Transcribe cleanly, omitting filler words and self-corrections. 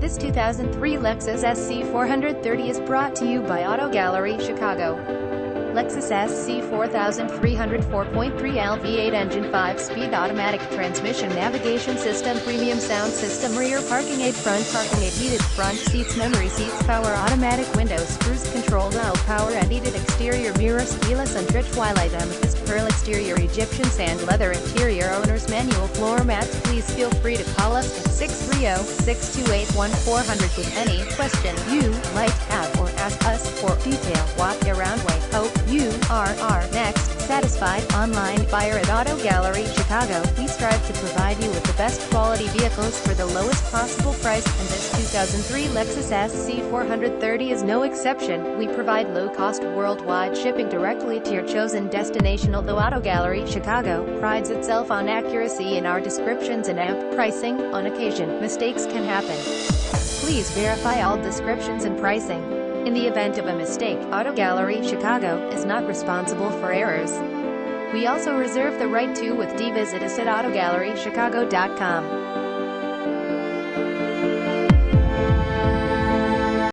This 2003 Lexus SC430 is brought to you by Auto Gallery Chicago. Lexus SC4000 4.3L V8 engine, 5-speed automatic transmission, navigation system, premium sound system, rear parking aid, front parking aid, heated front seats, memory seats, power automatic windows, cruise control, low power and heated exterior mirrors, keyless entry, twilight amethyst pearl exterior, Egyptian sand leather interior, owner's manual floor mats. Please feel free to call us at 630-628-1400 with any question you might have or ask us for detail. Walk around way. Hope you are our next satisfied online buyer at Auto Gallery Chicago. We strive to provide you with the best quality vehicles for the lowest possible price, and this 2003 Lexus SC430 is no exception. We provide low-cost worldwide shipping directly to your chosen destination. Although Auto Gallery Chicago prides itself on accuracy in our descriptions and amp pricing, on occasion, mistakes can happen. Please verify all descriptions and pricing. In the event of a mistake, Auto Gallery Chicago is not responsible for errors. We also reserve the right to visit us at autogallerychicago.com.